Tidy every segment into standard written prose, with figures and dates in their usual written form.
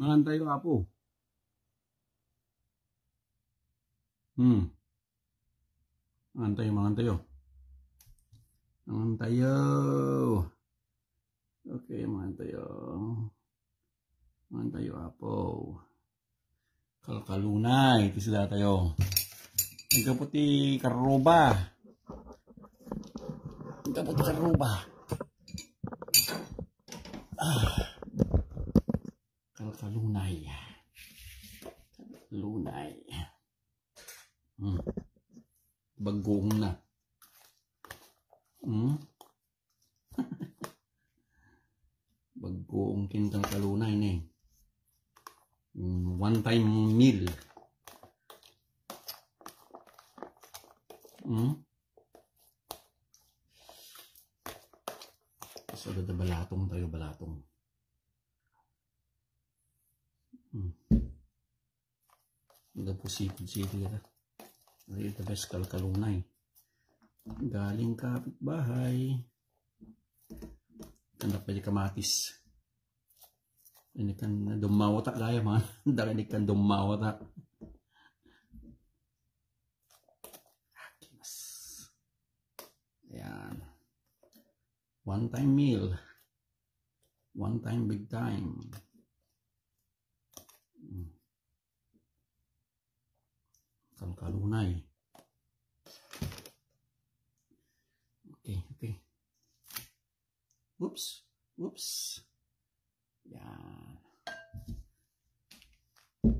Mangantay ko apo. Mangantay, mangantay yo. Mangantay yo. Okay, mangantay yo. Mangantay yo apo. Kalkalunay, ito sila tayo. Nagkaputi karuba. Nagkaputi karuba. Kalkalunay. Lunay. Bagong na. Bagong kintang kalunay na eh. One time meal. So, ada balatong tayo, balatong. Ada po sipid-sipid ka. Ito best kalkalunay. Galing kapitbahay. Kandak pa di kamatis. Ini kan dumawata gaya man. Dali kan dumawata. Ayan. One time meal. One time big time. Kalkalunay. Okay. Whoops. Yan.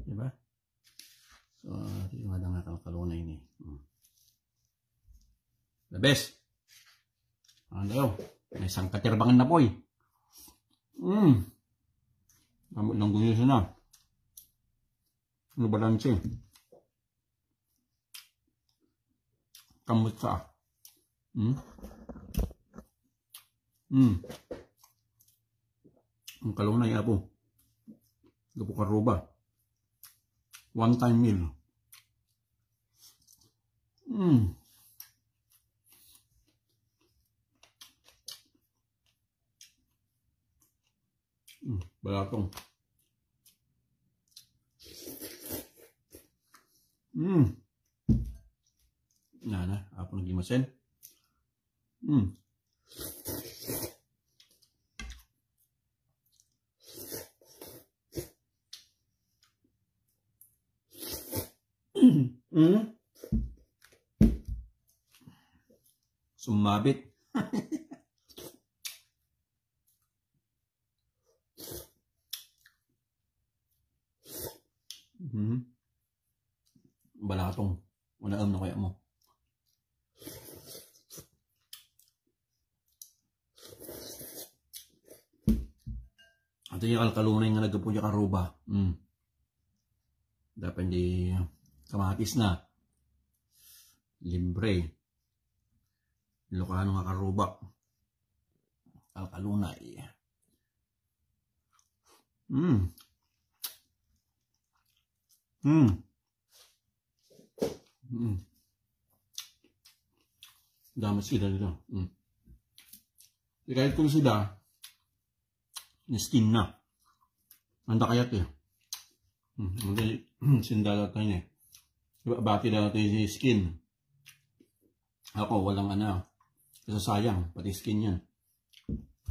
Diba? So, ito yung nga kalkalunay ni. The best. Ano may isang katirbangan na po eh. Gamot ng gulis na. Ano balanse? Kamot ka. Ang kalunay apo. Gapo karuba. One time meal. Balatong. Nana, apo nagimasen. Sumabit. Balatong. Unaam na kaya mo. Ito yung kalkalunay nga nagkapunya karuba. Dapat di kamatis na. Libre. Ilocano nga karuba. Kalkalunay. Damat sila dito. Kahit kung sila na skin na. Anda kayat eh. Sindala tayo eh. Bati na tayo si skin. Ako walang ano. Kasi sayang. Pati skin yan.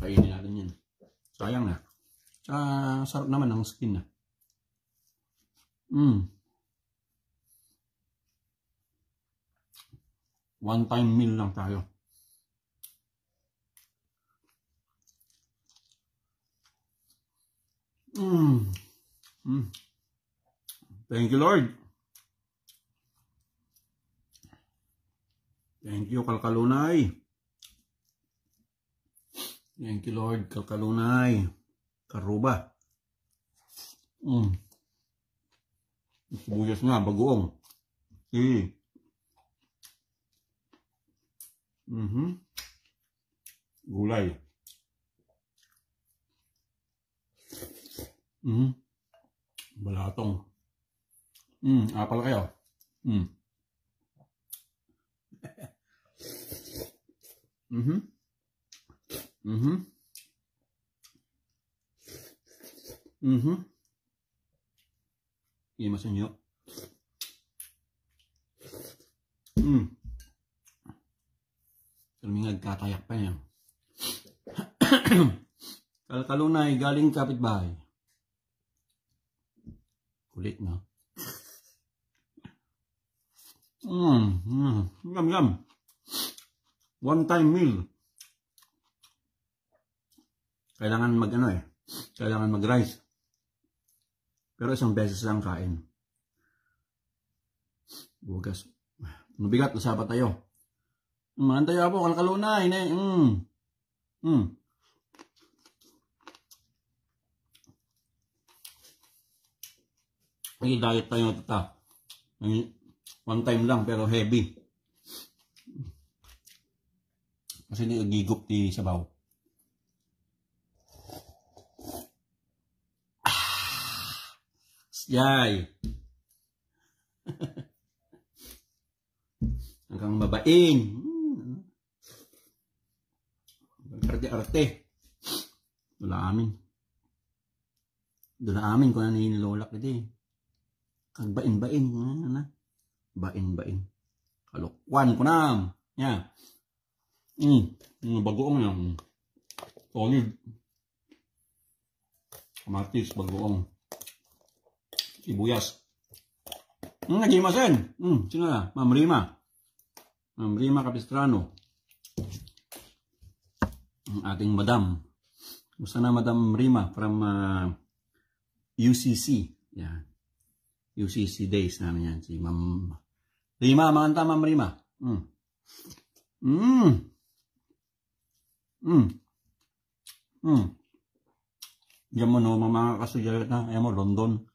Kainin natin yan. Sayang na. Sarap naman ang skin na. One time meal lang tayo. Thank you, Lord. Thank you, kalkalunay. Thank you, Lord, kalkalunay. Karuba. Buyas nga, bagoong. Gulay. Balatong. Apal kayo. Imas nyo. Kalmingag katayak pa yan. Kalkalunay galing kapitbahay. Kulit na. Yum. One time meal. Kailangan kailangan mag-rice. Pero isang beses lang kain. Bugas. Mabigat, usapan tayo. Antay po, kalkalunay. May diet tayo ito. One time lang pero heavy. Kasi nagigop ti sabaw. Yay! Hanggang mabaing. Arte-arte. Wala amin. Doon na amin kung ano yung nilolak ito. Kag bain-bain. Bain-bain. Kalukwan ko na. Yan. Bagoong yan. Solid. Kamatis, bagoong. Sibuyas. Nagimasin. Sino na? Ma'am Rima. Ma'am Rima Capistrano. Ang ating madam. Gusto na Madam Rima from UCC. Yan. UCC days namin yan. Si Ma'am Rima. Makanta Ma'am Rima. Diyan mo no, mga kasudyalat na. Ayan mo, London.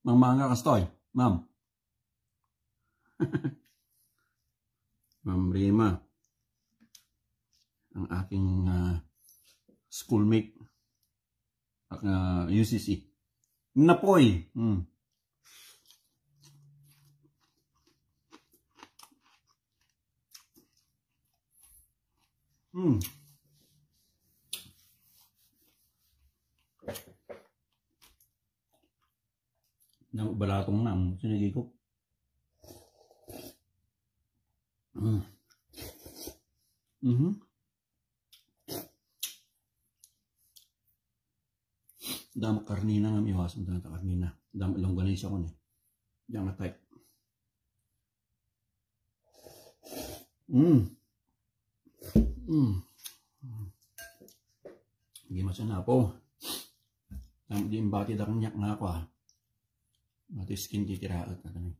Mang manga kastoy, ma'am. Ma'am Rima. Ang aking schoolmate at UCC. Napoy. Balatong na ang sinigikop. Damo karnina nga iwasan na karnina. Damo longganisa ko ni. Diyan nga type. Hindi masana po. Damo di imbati da kanyak nga ako ha. Mati skin titiraat na kami.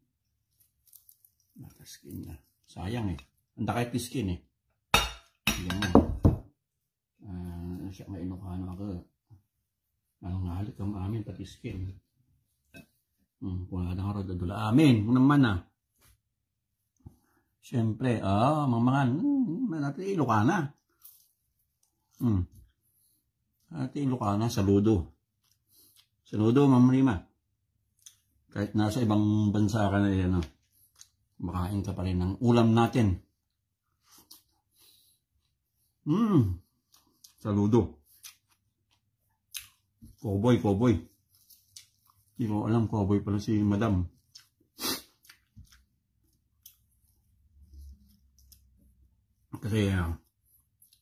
Mata skin na. Sayang eh. Anda kahit skin eh. Yan mo. Siya mainukahan ako. Anong nahalit ang amin pati skin. Kung nga rin dadula amin. Kung naman na. Siyempre. Mamangan. Natin Ilocana. Natin Ilocana. Saludo. Saludo Ma'am Rima. Kahit nasa ibang bansa ka na yan, makain ka pa rin ng ulam natin. Saludo. Cowboy. Hindi ko alam, cowboy pala si Madam. Kasi,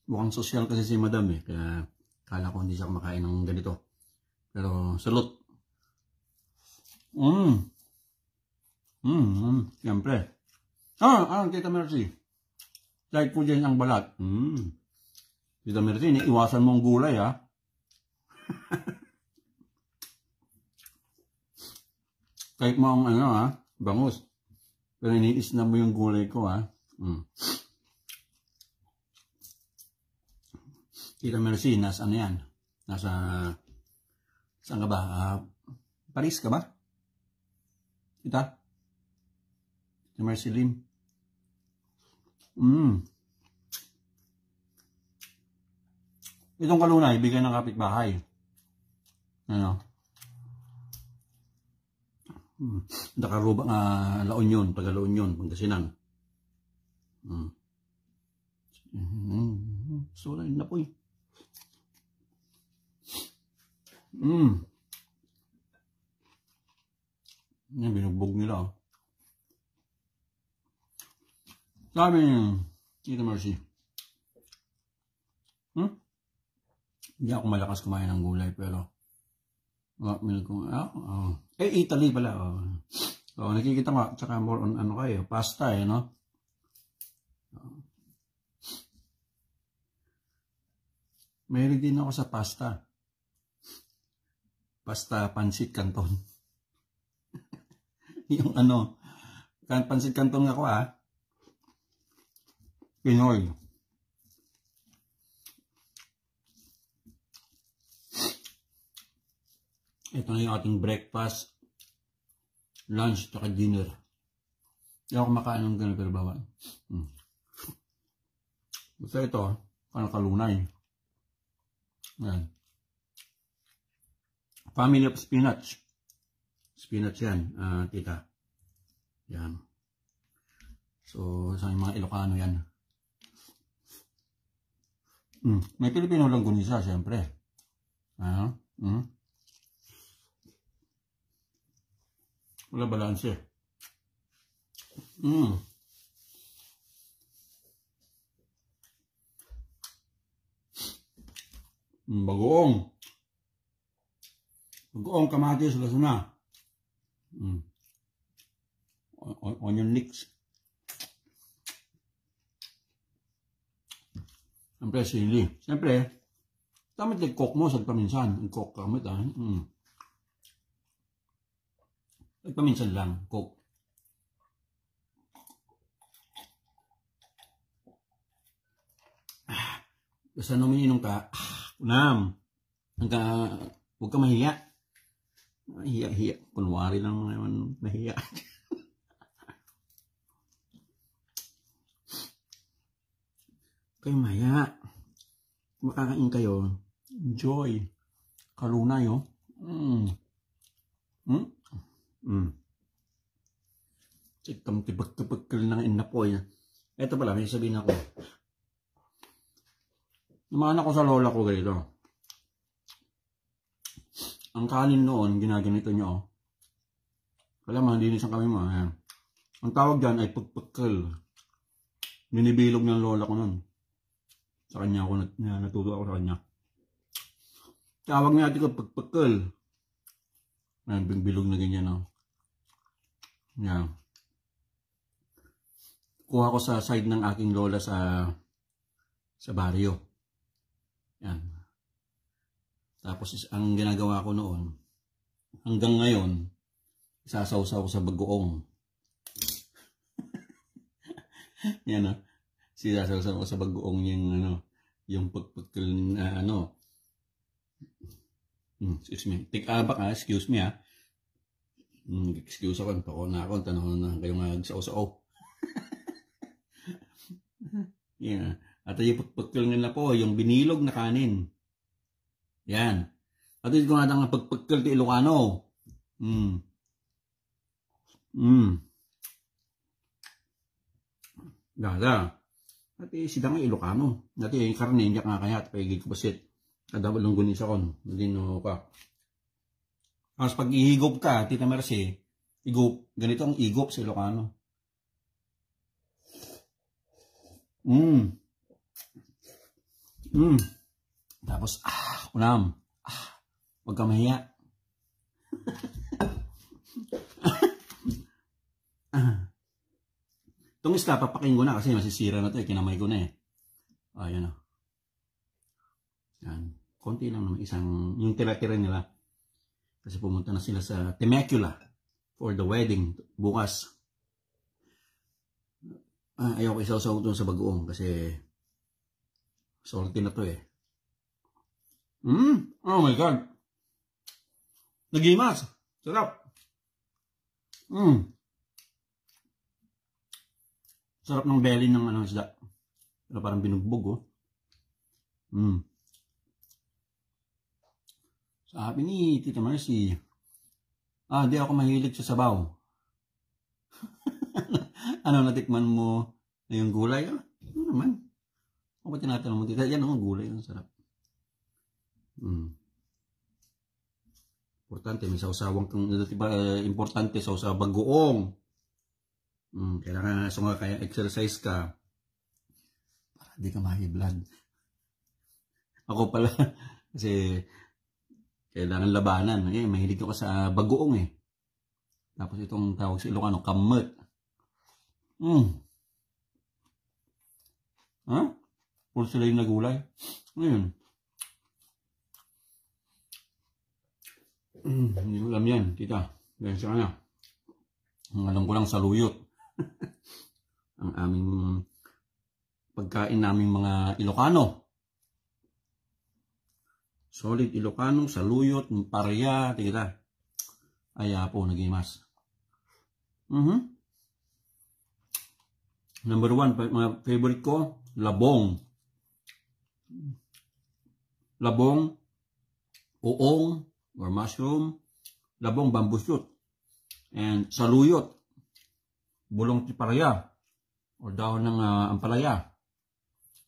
mukhang social kasi si Madam eh. Kaya, kala ko hindi siya kumakain ng ganito. Pero, salute. Siyempre. Tita Mercy. Kahit po dyan ang balat. Tita Mercy, iwasan mo ang gulay, ha? Kahit mo ang, bangus. Pero iniis na mo yung gulay ko, ha? Tita Mercy, nasa ano yan? Nasa, saan ka ba? Paris ka ba? Kita? Si Marceline. Itong kalunay, bigay ng kapitbahay. Ano? Nakaruba nga La Union, taga La Union, Pangasinan. So, na po eh. Yan, binugbog nila. Oh. Sabi niya, Tita Mercy. Hindi ako malakas kumain ng gulay, pero Italy pala. Nakikita nga, tsaka more on ano kayo, pasta no? Mahilig din ako sa pasta. Pasta pancit canton. Yung pancit canton ako Pinoy. Ito na yung ating breakfast, lunch, at dinner. Hindi ako kumakain ng ganun pero bawal. Basta ito, kalunay. Yan. Family of spinach. Spinach yan, tita. Yan. So, sa mga Ilocano yan. May Pilipino lang gunisa, siyempre. Wala balanse. Bagoong. Bagoong kamatis, lasuna. Onion leeks. Siyempre, sili. Siyempre, tamit yung coke mo sa paminsan. Yung coke kamit paminsan lang, coke. Basta umiinom ka, unam. Huwag ka mahiya. Hiya. Kunwari lang naman mahiya. Kayo maya. Makakain kayo. Enjoy. Kalunay, Sikam tibag-tibag ng inapoy. Ito pala, may sabihin ako. Naman ako sa lola ko ganito. Ang kanin noon, ginaganito nyo. Kala manlinisan kami mo. Ang tawag dyan ay pagpagkal. Binibilog ng lola ko noon. Sa kanya ako, natuto ako sa kanya. Tawag natin ko pagpagkal. Bilog na ganyan, Yan. Kuha ko sa side ng aking lola sa baryo. Yan. Tapos ang ginagawa ko noon, hanggang ngayon, isasawsaw ko sa bagoong. Yan, Sisasawsaw ko sa bagoong yung pagpagkal na excuse me. Tik-abak excuse me excuse ako, na ako, tanong na kayo nga sa-o-sa-o. Yeah. At yung pagpagkal nila po, yung binilog na kanin. Yan. At ito nga ang pagpagkal ti Ilocano. Gala. At sida nga Ilocano. At yung karne, hindi nga kaya, at paigig ko basit. Kadabal ng gunisa kon. Hindi ka. Tapos pag ihigop ka, Tita Mercy, ganito ang igop sa Ilocano. Tapos, unam. Huwag ka mahiya. Itong isla, papaking ko na kasi masisira na ito. Kinamay ko na Ayan Yan. Konti lang naman yung tira-tira nila. Kasi pumunta na sila sa Temecula for the wedding bukas. Ayaw ko isaw-saw doon sa bagoong kasi salty na to Oh my God. Nagimas. Sarap. Sarap ng belly ng isda. Pero parang binugbog Sabi ni Tita Mercy, di ako mahilig sa sabaw. Natikman mo na yung gulay? Ano naman? Ako ba tinatanong mo, Tita? Yan gulay. Ang sarap. Importante, may sausawang kang, diba, importante, sausaw bagoong. Kailangan, so nga, kaya exercise ka, para di ka ma-high blood. Ako pala, kasi, kailangan labanan. Mahilig ako sa bagoong Tapos itong tawag sa Ilocano, kamot. Puro sila yung nagulay. Ngayon. Hindi ko alam yan, tita. Dahil sa kanya. Ang alam ko lang saluyot. Ang aming pagkain naming mga Ilocano. Solid Ilocano, saluyot, parya, tita. Ay po, nagimas. Number 1, mga favorite ko, labong. Labong, uong, or mushroom, labong bamboo shoot, and saluyot, bulong tiparya, or dahon ng ampalaya.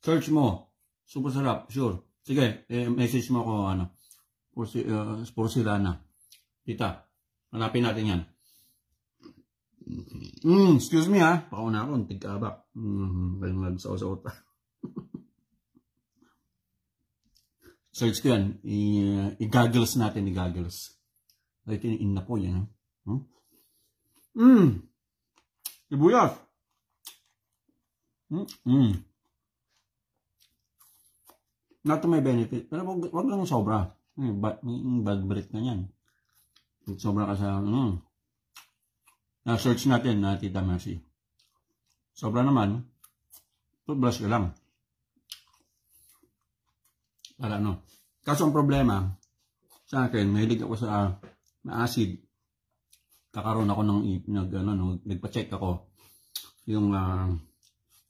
Search mo, super sarap, sure. Sige, message mo ako, Porcelana. Tita, hanapin natin yan. Excuse me pakauna ako, tigkabak. Kayong nagsaw-saw. Search ko yan. I-goggles natin, i-goggles. Ito yung inna po yan. Sibuyas. Not to my benefit. Pero wag lang sobra. Bad breath na yan. Sobra ka sa, search natin na Tita Mercy. Sobra naman, toothbrush ka lang. Para Kaso ang problema, sa akin, mahilig ako sa acid. Kakaroon ako nagpa-check ako. Yung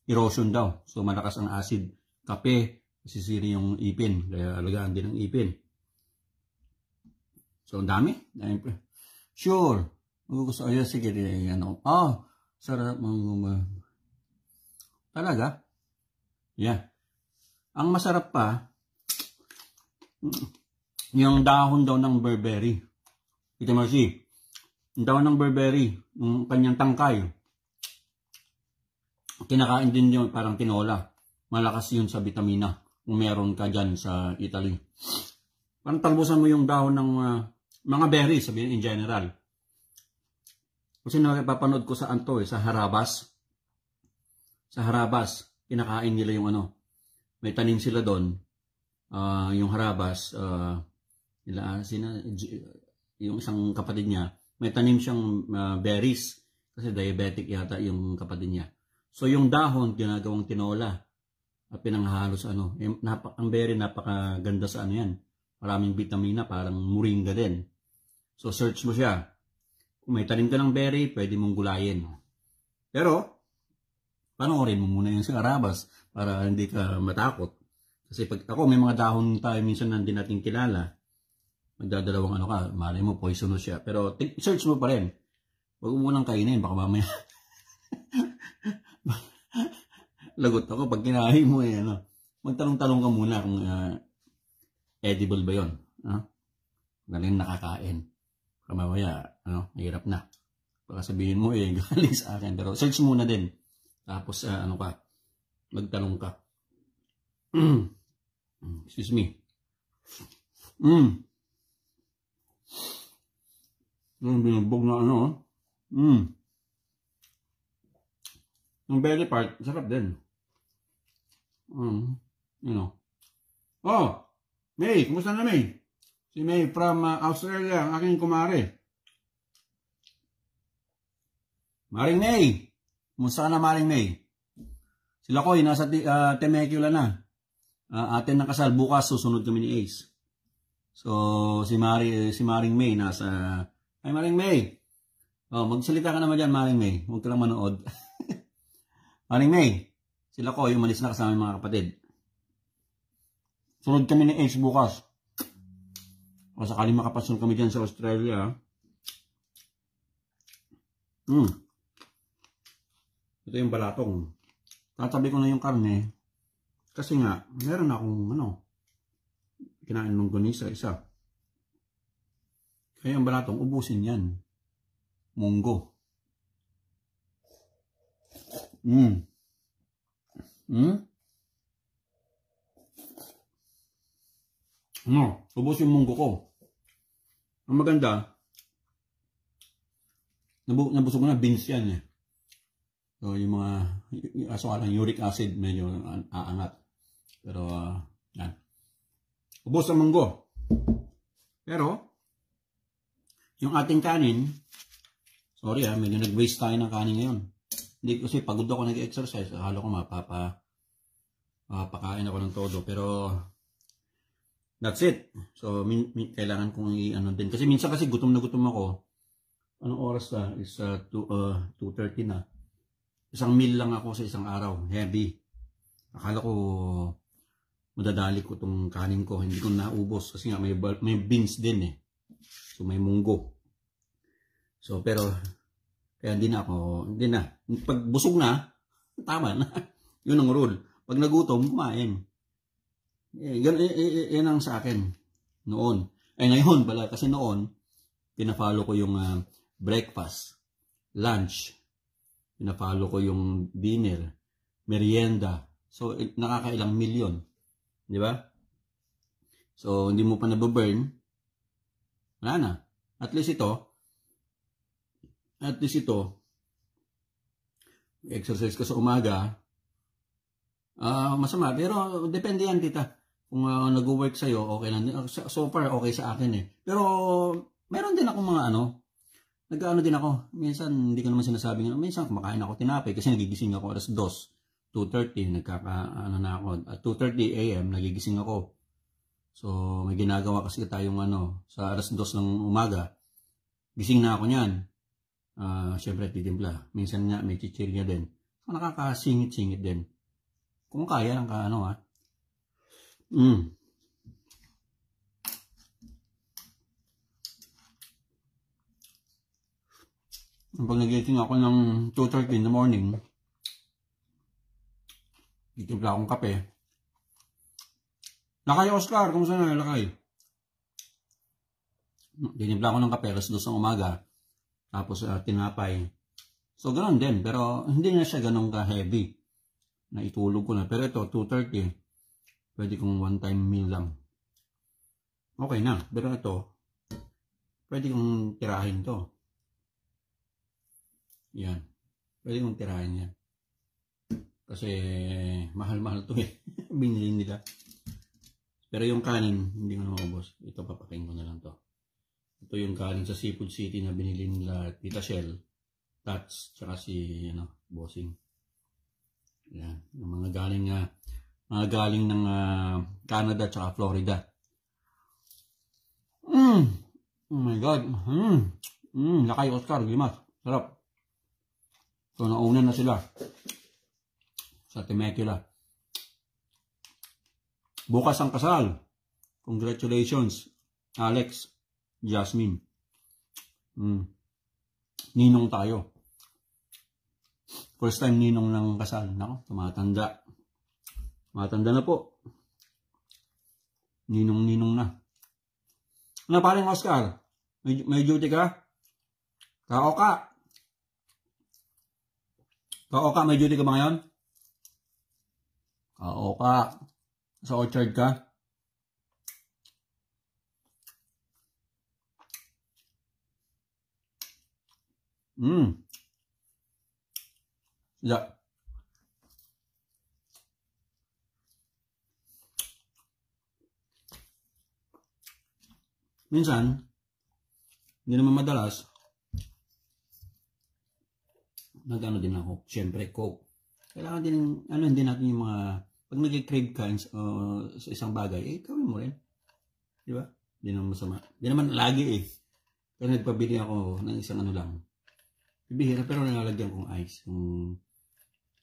erosion daw. So malakas ang acid. Kape, sisiri yung ipin. Kaya alagaan din ang ipin. So ang dami. Sure. Gusto ko, sige, sarap. Talaga? Yeah. Ang masarap pa, yung dahon daw ng berberry. Ito Marcy, yung dahon ng berberry, yung kanyang tangkay, kinakain din yun parang tinola. Malakas yun sa vitamina kung meron ka dyan sa Italy. Parang talbusan mo yung dahon ng mga berries, sabihin in general. Kasi napapanood ko sa sa Harabas. Sa Harabas, kinakain nila yung may tanim sila doon. Yung Harabas, yung isang kapatid niya, may tanim siyang berries. Kasi diabetic yata yung kapatid niya. So yung dahon, ginagawang tinola. At pinanghalos ang berry napakaganda sa yan. Maraming vitamina, parang moringa din. So search mo siya. Kung may tanim ka ng berry, pwede mong gulayin. Pero, panoorin mo muna yung sa Harabas para hindi ka matakot. Kasi pag ako, may mga dahon tayo minsan nandun natin kilala. Magdadalawang malay mo, poisonous siya. Pero search mo pa rin. Huwag mo munang kainin, baka mamaya. Lagot ako, pag kinain mo magtanong-tanong ka muna kung edible ba yun. Galing nakakain. Baka mamaya, hirap na. Baka sabihin mo, galing sa akin. Pero search muna din. Tapos, magtanong ka. Excuse me. Yung binubog na yung belly part, sarap din. Oh, May, kumusta na May? Si May from Australia, ang aking kumare. Maring May, kumusta ka na Maring May? Sila ko, nasa Temecula na. Atin ng kasal, bukas susunod kami ni Ace. So, si Maring May nasa... Ay, Maring May! Magsalita ka naman dyan, Maring May. Huwag ka lang manood. Maring May, sila ko, umalis na kasama yung mga kapatid. Sunod kami ni Ace bukas. O sakali makapasyon kami dyan sa Australia. Ito yung balatong. Tatabi ko na yung karne. Kasi nga, meron akong kinain ng gunisa isa. Kaya ang balatong, ubusin yan. Munggo. No, ubos yung munggo ko. Ang maganda, nabusog na, beans yan eh. So, yung mga, aso lang, uric acid, medyo aangat. Pero, yan. Ubos ang munggo. Pero, yung ating kanin, sorry medyo nag-waste tayo ng kanin ngayon. Hindi kasi pagod ako nag-exercise. Akala ko mapapakain ako ng todo. Pero, that's it. So, kailangan kong i-ano din. Kasi minsan kasi gutom na gutom ako. Anong oras na? Is 2:30 na. Isang meal lang ako sa isang araw. Heavy. Akala ko madadali ko itong kanin ko. Hindi ko naubos. Kasi nga may beans din eh. So, may munggo. So, pero, kaya hindi na. Pag busog na, tama na. Yun ang rule. Pag nagutom, kumain. Yan ang sa akin. Noon. Ngayon pala. Kasi noon, pinafollow ko yung breakfast, lunch, pinafollow ko yung dinner, merienda. So, nakakailang milyon. Di ba? So, hindi mo pa nababurn. Wala na. At least ito, exercise ka sa umaga, masama. Pero, depende yan, tita. Kung nag-work sa'yo, okay lang. So far, okay sa akin eh. Pero, meron din ako mga nag-ano din ako. Minsan, hindi ko naman sinasabi nga. Minsan, kumakain ako tinapay kasi nagigising ako alas 2:30, na ako. At 2:30 AM, nagigising ako. So, may ginagawa kasi tayong sa alas 2 ng umaga. Gising na ako niyan. Siyempre, titimpla. Minsan nga, may chichirya din. So, nakakasingit-singit din. Kung kaya lang ka, Pag nagising ako ng 2:30 in the morning, titimpla akong kape. Lakay, Oscar, kung saan na lakay? Titimpla ako ng kape, alas 2 ng umaga. Tapos tinapay. So, ganoon din. Pero, hindi na siya ganun ka-heavy. Naitulog ko na. Pero ito, 2:30. Pwede kong one-time meal lang. Okay na. Pero ito, pwede kong tirahin to. Yan. Pwede kong tirahin yan. Kasi, mahal-mahal to eh. Binili nila. Pero yung kanin, hindi ko na maubos. Ito, papaking ko na lang to. Ito yung kanin sa Seafood City na binili nila Tita Shell, Tats, tsaka si Bossing. Yan. Yung mga galing ng Canada tsaka Florida. Oh my God. Lakay, Oscar, Gimas. Sarap. So, nauna na sila sa Temecula. Bukas ang kasal. Congratulations, Alex, Jasmine. Ninong tayo. First time ninong ng kasal. Nako, tumatanda. Matanda na po. Ninong na. Ano paring Oscar? May duty ka? Kaoka, may duty ka ba ngayon? Kaoka. Sa orchard ka? Yeah. Minsan, hindi naman madalas, nag-ano din ako. Siyempre, Coke. Kailangan din, hindi natin yung mga, pag nag-crave ka sa isang bagay, gawin mo rin. Di ba? Hindi naman masama. Hindi naman lagi eh. Kaya nagpabili ako ng isang lang. Bibihira, pero nalalagyan kong ice. Yung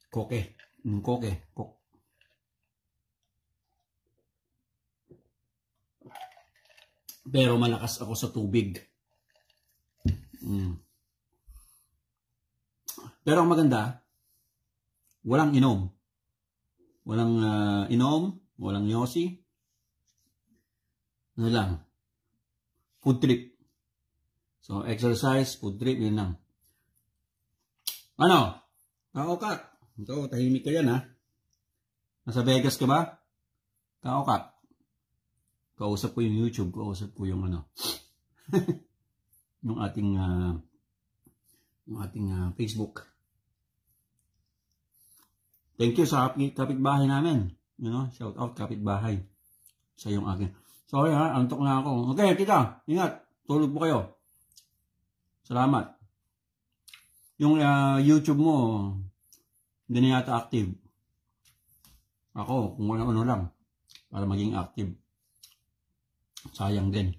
Coke. Coke. Pero malakas ako sa tubig. Pero ang maganda, walang inom. Walang inom, walang yosi. Ano lang, food trip. So, exercise, food trip, yun lang. Ano? Kaokat. Ito, tahimik ka yan, ha? Nasa Vegas ka ba? Kaokat. Kausap ko yung YouTube, kausap ko yung ano. yung ating Facebook. Thank you sa kapitbahay namin. You know, shout out kapitbahay. Sa yung akin. Sorry ha, antok na ako. Okay, kita. Ingat. Tulog po kayo. Salamat. Yung YouTube mo, hindi na yata active. Ako, kung ano lang, para maging active. Sayang din.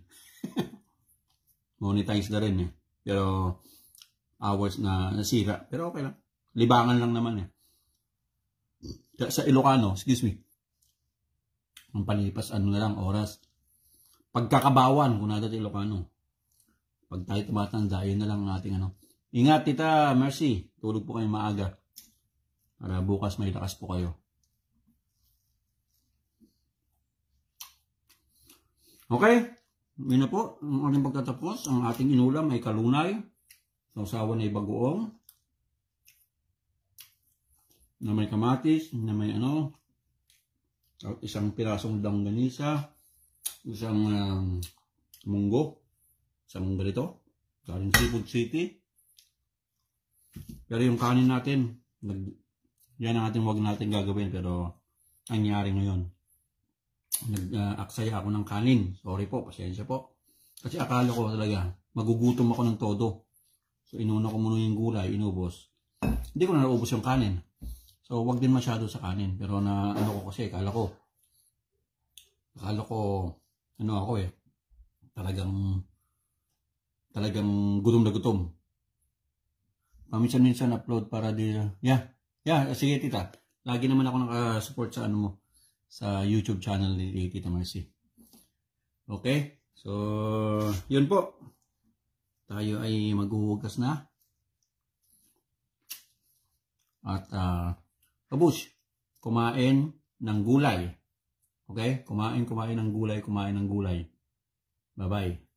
Monetize na rin eh. Pero, hours na nasira. Pero okay lang. Libangan lang naman eh. Sa Ilocano, excuse me. Ang palipas, ano na lang, oras. Pagkakabawan, kung natin Ilocano. Pag tayo tumatanda, yun na lang ang ating ano. Ingat, tita, Mercy. Tulog po kayo maaga. Para bukas may lakas po kayo. Okay. Yun na po. Ang ating pagtatapos. Ang ating inulam ay kalunay. Sausawan ay bagoong. Na may kamatis. Na may ano. At isang pirasong langganisa. Isang munggo. Isang ganito. Galing Seafood City. Pero yung kanin natin, yan ang ating wag natin gagawin. Pero nangyari ngayon. Nag-aksaya ako ng kanin. Sorry po, pasensya po. Kasi akala ko talaga, magugutom ako ng todo. So inuna ko muna yung gulay, inubos. Hindi ko na naubos yung kanin. So wag din masyado sa kanin. Pero na ano ko kasi, akala ko, ano ako eh, talagang gutom na gutom. Paminsan-minsan upload para di, sige tita. Lagi naman ako nakasupport sa ano mo, sa YouTube channel ni Tita Mercy. Okay? So, yun po. Tayo ay maghuhugas na. At, kabush, kumain ng gulay. Okay? Kumain ng gulay. Bye-bye.